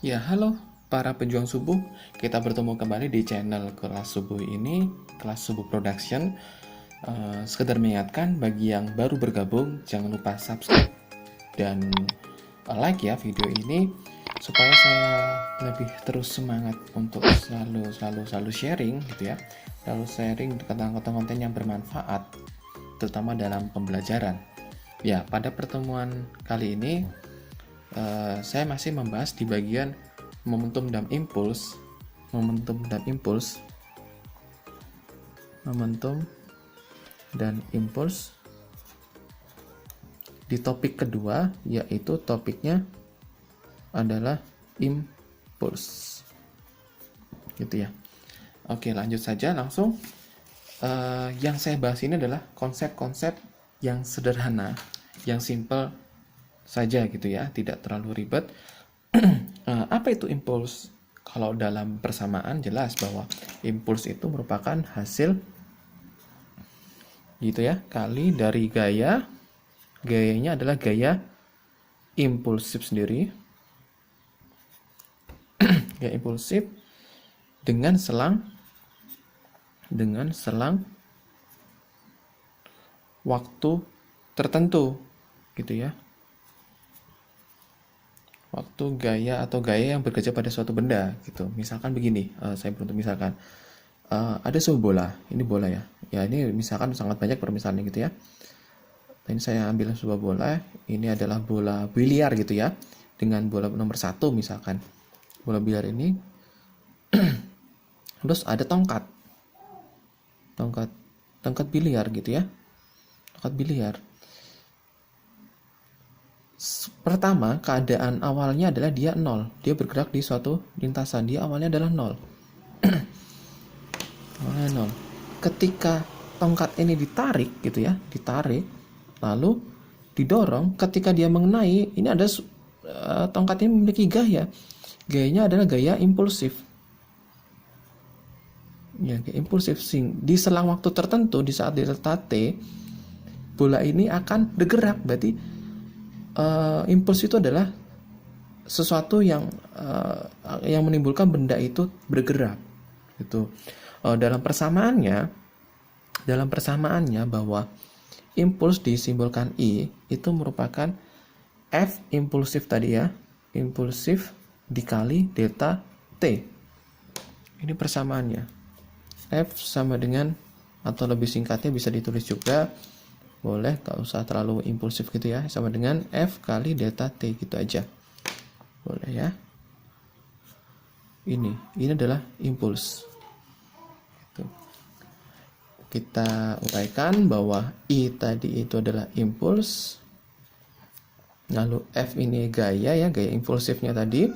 Ya, halo para pejuang subuh. Kita bertemu kembali di channel Kelas Subuh ini, Kelas Subuh Production. Sekedar mengingatkan bagi yang baru bergabung, jangan lupa subscribe dan like ya video ini supaya saya lebih terus semangat untuk selalu sharing gitu ya. Selalu sharing tentang konten yang bermanfaat, terutama dalam pembelajaran. Ya, pada pertemuan kali ini saya masih membahas di bagian momentum dan impuls, momentum dan impuls, momentum dan impuls di topik kedua, yaitu topiknya adalah impuls, gitu ya. Oke, lanjut saja langsung. Yang saya bahas ini adalah konsep-konsep yang sederhana, yang simple saja gitu ya, tidak terlalu ribet. Apa itu impuls? Kalau dalam persamaan jelas bahwa impuls itu merupakan hasil gitu ya, kali dari gaya. Gayanya adalah gaya impulsif sendiri. Gaya impulsif dengan selang waktu tertentu gitu ya. Waktu gaya atau gaya yang bekerja pada suatu benda gitu. Misalkan begini, saya beruntuk misalkan ada sebuah bola, ini bola ya. Ya ini misalkan sangat banyak permisalannya gitu ya. Ini saya ambil sebuah bola, ini adalah bola biliar gitu ya. Dengan bola nomor 1 misalkan. Bola biliar ini terus ada tongkat. Tongkat biliar gitu ya. Tongkat biliar. Pertama, keadaan awalnya adalah dia 0. Dia bergerak di suatu lintasan. Dia awalnya adalah 0. Awalnya 0. Ketika tongkat ini ditarik gitu ya, ditarik, lalu didorong, ketika dia mengenai, ini ada tongkat ini memiliki gaya. Gayanya adalah gaya impulsif. Ya, gaya impulsif di selang waktu tertentu di saat delta T, bola ini akan bergerak. Berarti impuls itu adalah sesuatu yang menimbulkan benda itu bergerak gitu. Dalam persamaannya bahwa impuls disimbolkan I itu merupakan F impulsif tadi ya, impulsif dikali delta T. Ini persamaannya. F sama dengan, atau lebih singkatnya bisa ditulis juga, boleh, gak usah terlalu impulsif gitu ya, sama dengan F kali delta T gitu aja, boleh ya. Ini adalah impuls gitu. Kita uraikan bahwa I tadi itu adalah impuls, lalu F ini gaya ya, gaya impulsifnya tadi,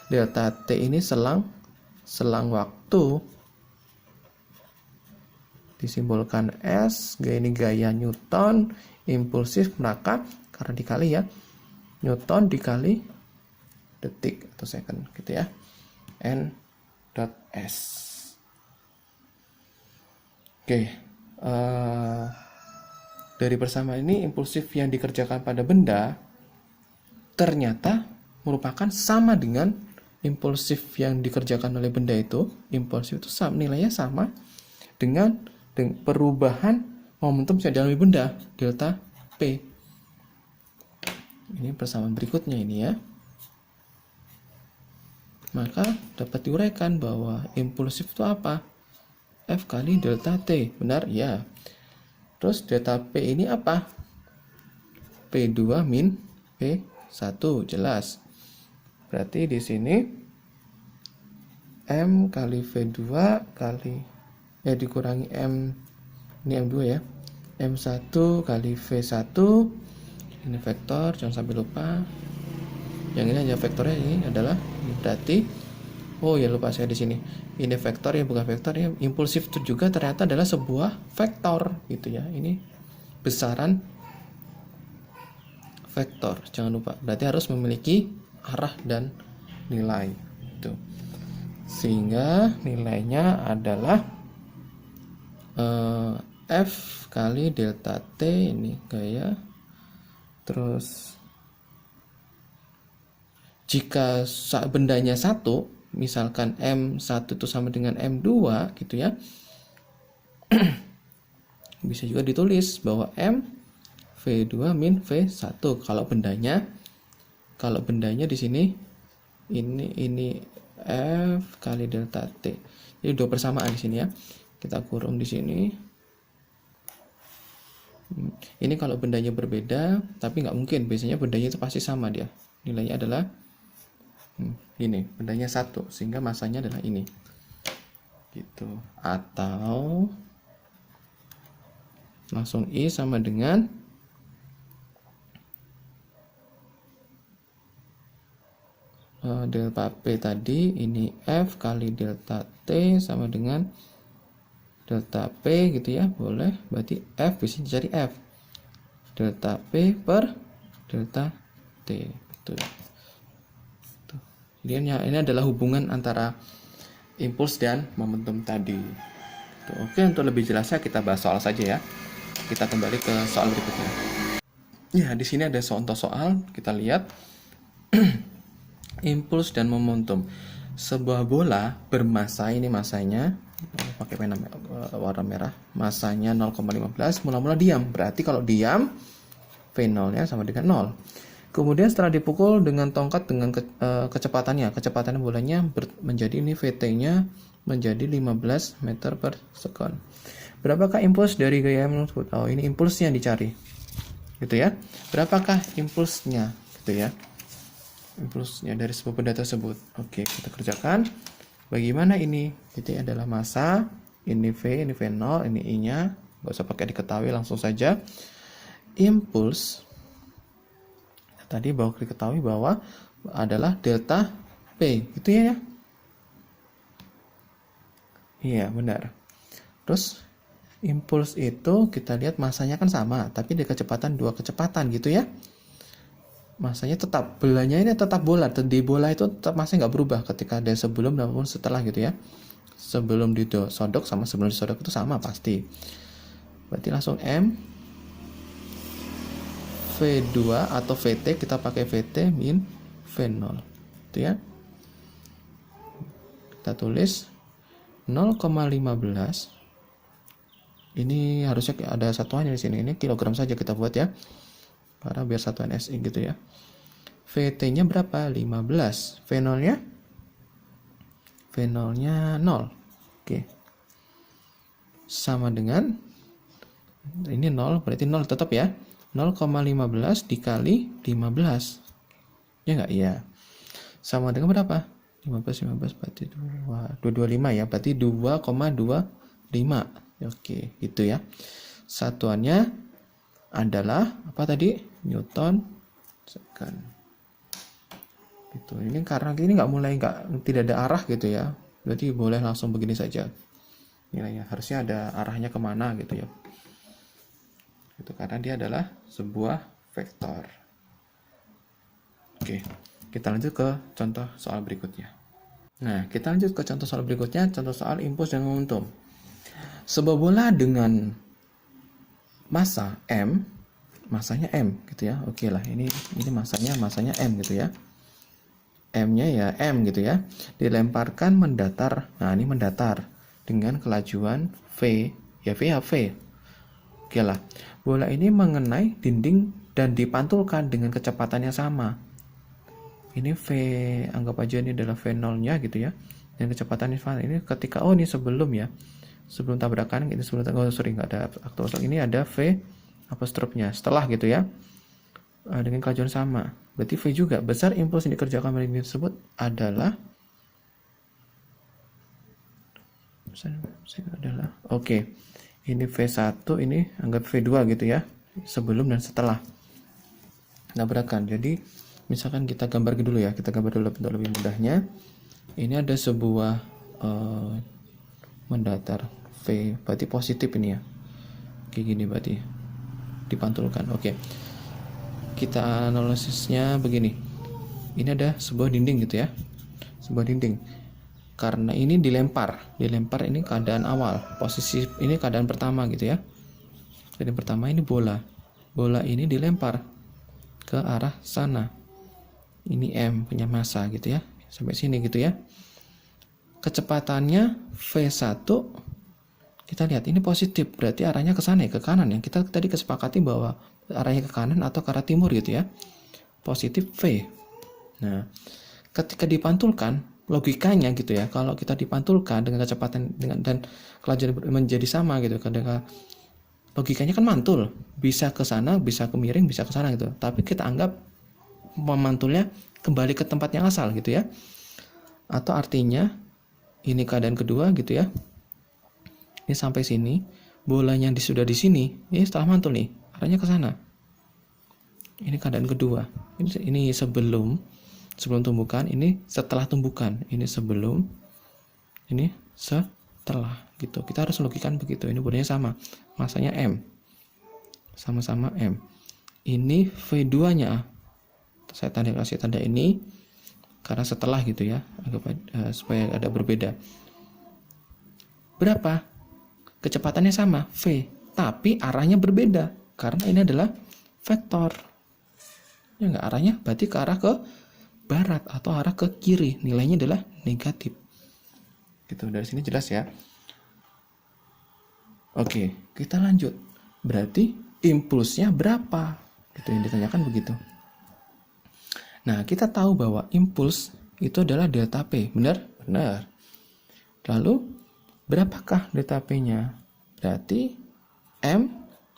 delta T ini selang waktu, disimbolkan S, gaya ini gaya Newton, impulsif maka karena dikali ya, Newton dikali detik atau second gitu ya, N dot S. Oke, dari persamaan ini impulsif yang dikerjakan pada benda ternyata merupakan sama dengan impulsif yang dikerjakan oleh benda itu. Impulsif itu nilainya sama dengan perubahan momentum yang dialami benda, delta P. Ini persamaan berikutnya ini ya. Maka dapat diuraikan bahwa impulsif itu apa? F kali delta T, benar? Ya. Terus delta P ini apa? P2 min P1, jelas. Berarti di sini M kali V2 kali dikurangi M, ini M2 ya, M1 kali V1, ini vektor, jangan sampai lupa, yang ini hanya vektornya, ini adalah, berarti ya lupa saya di sini, ini vektor ya, bukan vektor ya, impulsif itu juga ternyata adalah sebuah vektor gitu ya, ini besaran vektor, jangan lupa, berarti harus memiliki arah dan nilai itu, sehingga nilainya adalah F kali delta T, ini gaya, terus Jika bendanya satu, misalkan M1 itu sama dengan M2 gitu ya, bisa juga ditulis bahwa M V2 min V1 kalau bendanya di sini ini F kali delta T. Jadi dua persamaan di sini ya. Kita kurung di sini. Ini kalau bendanya berbeda, tapi nggak mungkin. Biasanya bendanya itu pasti sama dia. Nilainya adalah ini, bendanya satu, sehingga masanya adalah ini. Gitu. Atau langsung I sama dengan delta P tadi, ini F kali delta T sama dengan delta P gitu ya, boleh. Berarti F bisa cari F delta P per delta T. Betul. Jadi ini adalah hubungan antara impuls dan momentum tadi. Oke, untuk lebih jelasnya kita bahas soal saja ya. Kita kembali ke soal berikutnya. Ya, di sini ada contoh soal. Kita lihat impuls dan momentum. Sebuah bola bermassa, ini massanya pakai pena warna merah, massanya 0,15, mula-mula diam. Berarti kalau diam V0-nya sama dengan 0. Kemudian setelah dipukul dengan tongkat dengan kecepatan bolanya menjadi ini Vt-nya menjadi 15 meter per sekon. Berapakah impuls dari gaya tersebut? Oh, ini impulsnya dicari. Gitu ya. Berapakah impulsnya? Gitu ya. Impulsnya dari sebuah benda tersebut. Oke, kita kerjakan. Bagaimana ini? Ini adalah massa, ini V, ini V0, ini I-nya. Nggak usah pakai diketahui, langsung saja. Impuls tadi diketahui bahwa adalah delta P, gitu ya. Iya, benar. Terus impuls itu kita lihat masanya kan sama, tapi di kecepatan dua kecepatan gitu ya. Masanya tetap, bolanya ini tetap bola. Di bola itu tetap masanya nggak berubah ketika ada sebelum maupun setelah gitu ya. Sebelum disodok sama sebelum disodok itu sama pasti. Berarti langsung M V2 atau VT, kita pakai VT min V0 itu ya. Kita tulis 0,15. Ini harusnya ada satuannya di sini. Ini kilogram saja kita buat ya, karena biar satuan SI gitu ya. VT-nya berapa? 15. V0-nya 0. Oke. Sama dengan ini 0, berarti 0 tetap ya. 0,15 dikali 15. Ya enggak? Iya. Sama dengan berapa? 15 berarti 225 ya. Berarti 2,25. Oke, gitu ya. Satuannya adalah apa tadi? Newton second. Gitu. Ini karena ini tidak ada arah gitu ya. Berarti boleh langsung begini saja. Nilainya harusnya ada arahnya kemana gitu ya. Itu karena dia adalah sebuah vektor. Oke, kita lanjut ke contoh soal berikutnya. Nah, kita lanjut ke contoh soal berikutnya, contoh soal impuls dan momentum. Sebuah bola dengan massa M, massanya M gitu ya. Oke lah, ini massanya M gitu ya. M-nya ya M gitu ya. Dilemparkan mendatar. Nah, ini mendatar dengan kelajuan V, ya V. Oke lah. Bola ini mengenai dinding dan dipantulkan dengan kecepatan yang sama. Ini V, anggap aja ini adalah V0-nya gitu ya. Dan kecepatan ini ketika ini sebelum ya. Sebelum tabrakan, ini sebelum nggak ada aktor. Ini ada V apostrofnya setelah gitu ya. Dengan kelajuan sama. Berarti V juga. Besar impuls yang dikerjakan pada ini tersebut adalah oke. Ini V1, ini anggap V2 gitu ya. Sebelum dan setelah tabrakan. Jadi misalkan kita gambar dulu ya. Kita gambar dulu untuk lebih mudahnya. Ini ada sebuah mendatar V, berarti positif ini ya. Kayak gini berarti dipantulkan. Oke. Kita analisisnya begini. Ini ada sebuah dinding gitu ya. Sebuah dinding. Karena ini dilempar ini keadaan awal, posisi ini keadaan pertama gitu ya. Keadaan pertama ini bola ini dilempar ke arah sana. ini M punya massa gitu ya, sampai sini gitu ya. Kecepatannya V1, kita lihat ini positif, berarti arahnya ke sana ya, ke kanan ya. Kita tadi kesepakati bahwa arahnya ke kanan atau ke arah timur gitu ya. Positif V. Nah, ketika dipantulkan, logikanya gitu ya, kalau kita dipantulkan dengan kecepatan dan kelajuan menjadi sama gitu, ketika logikanya kan mantul, bisa ke sana, bisa ke miring, bisa ke sana gitu. Tapi kita anggap memantulnya kembali ke tempat yang asal gitu ya. Atau artinya ini keadaan kedua gitu ya. Ini sampai sini, bolanya sudah di sini, ini setelah mantul nih, arahnya ke sana. Ini keadaan kedua. Ini sebelum tumbukan, ini setelah tumbukan. Ini sebelum, ini setelah gitu. Kita harus logikan begitu. Ini bolanya sama, massanya M, sama-sama M. Ini V2-nya, saya kasih tanda ini karena setelah gitu ya, supaya ada berbeda. Berapa? Kecepatannya sama, V, tapi arahnya berbeda karena ini adalah vektor. Ya enggak, arahnya berarti ke arah ke barat atau arah ke kiri, nilainya adalah negatif. Gitu, dari sini jelas ya. Oke, kita lanjut. Berarti impulsnya berapa? Gitu yang ditanyakan begitu. Nah, kita tahu bahwa impuls itu adalah delta P, benar? Benar. Lalu, berapakah delta P-nya? Berarti M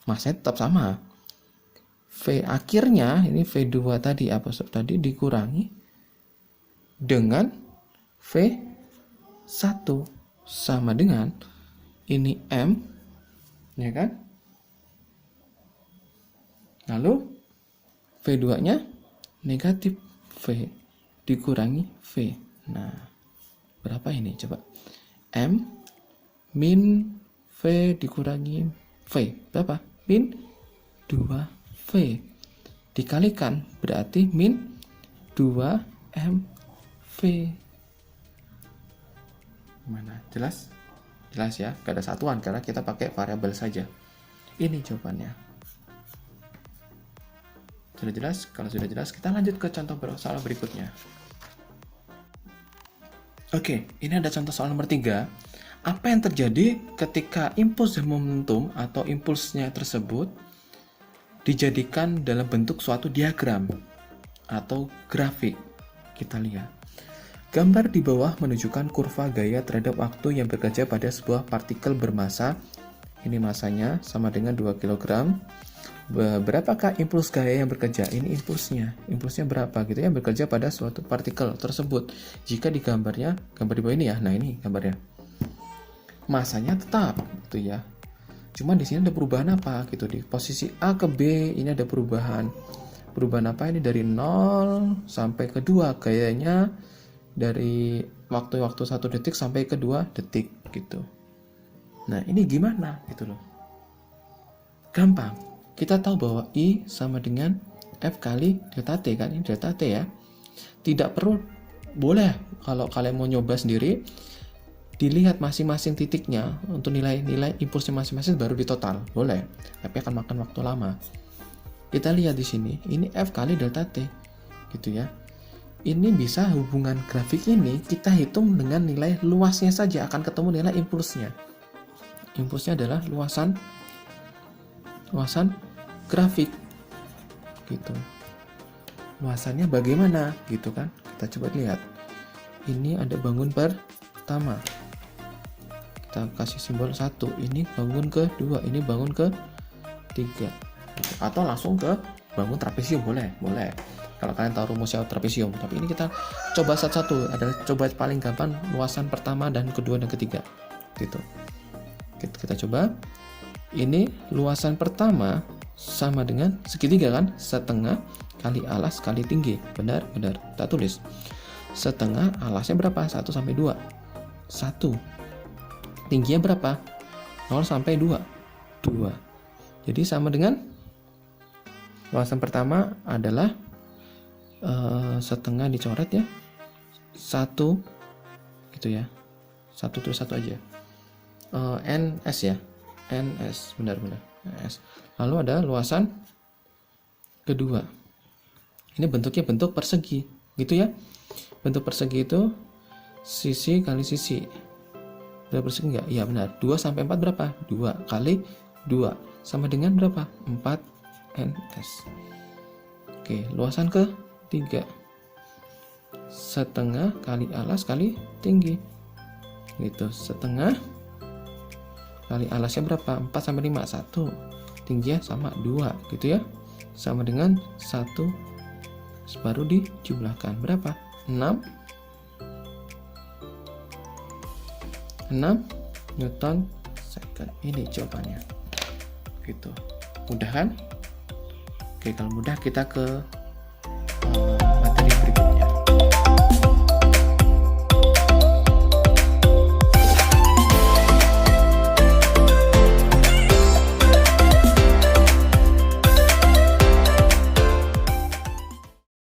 massanya tetap sama. V akhirnya, ini V2 tadi, tadi dikurangi dengan V1 sama dengan ini M, ya kan? Lalu V2-nya negatif, V dikurangi V. Nah, berapa ini? Coba. M min V dikurangi V. Berapa? Min 2V. Dikalikan, berarti min 2MV. Mana? Jelas? Jelas ya? Gak ada satuan, karena kita pakai variabel saja. Ini jawabannya. Sudah jelas? Kalau sudah jelas, kita lanjut ke contoh soal berikutnya. Oke, ini ada contoh soal nomor 3. Apa yang terjadi ketika impuls dan momentum atau impulsnya tersebut dijadikan dalam bentuk suatu diagram atau grafik? Kita lihat. Gambar di bawah menunjukkan kurva gaya terhadap waktu yang bekerja pada sebuah partikel bermassa. Ini massanya sama dengan 2 kg. Berapakah impuls gaya yang bekerja? Ini impulsnya berapa gitu ya, bekerja pada suatu partikel tersebut. Jika di gambar di bawah ini ya, nah ini gambarnya. Massanya tetap gitu ya. Cuma di sini ada perubahan apa gitu, di posisi A ke B ini ada perubahan. Perubahan apa ini, dari 0 sampai ke 2, gayanya dari waktu 1 detik sampai ke 2 detik gitu. Nah, ini gimana gitu loh. Gampang. Kita tahu bahwa I sama dengan F kali delta T kan, ini delta T ya. Tidak perlu, boleh kalau kalian mau nyoba sendiri, dilihat masing-masing titiknya untuk nilai-nilai impulsnya masing-masing baru ditotal, boleh. Tapi akan makan waktu lama. Kita lihat di sini, ini F kali delta T gitu ya. Ini bisa hubungan grafik ini kita hitung dengan nilai luasnya saja, akan ketemu nilai impulsnya. Impulsnya adalah luasan grafik gitu. Luasannya bagaimana gitu kan? Kita coba lihat. Ini ada bangun pertama. Kita kasih simbol 1. Ini bangun kedua, ini bangun ketiga. Atau langsung ke bangun trapesium boleh. Kalau kalian tahu rumusnya trapesium. Tapi ini kita coba satu-satu. Adalah coba paling gampang luasan pertama dan kedua dan ketiga. Gitu. Kita coba. Ini luasan pertama sama dengan segitiga kan? Setengah kali alas kali tinggi. Benar. Kita tulis. Setengah alasnya berapa? 1 sampai 2. 1. Tingginya berapa? 0 sampai 2. 2. Jadi sama dengan luasan pertama adalah setengah dicoret ya. 1 gitu ya. 1 terus 1 aja. NS ya. NS, benar. NS. Lalu ada luasan kedua. Ini bentuknya bentuk persegi. gitu ya. Bentuk persegi itu sisi kali sisi. Bentuk persegi enggak? Iya benar. 2 sampai 4 berapa? 2 kali 2 sama dengan berapa? 4 ns. Oke, luasan ke 3. Setengah kali alas kali tinggi. Gitu, setengah kali alasnya berapa? 4 sampai 5. 1. Tingginya sama 2 gitu ya. Sama dengan 1. Baru dijumlahkan berapa? 6 Newton second. Ini jawabannya. Gitu. Mudah kan? Oke, kalau mudah kita ke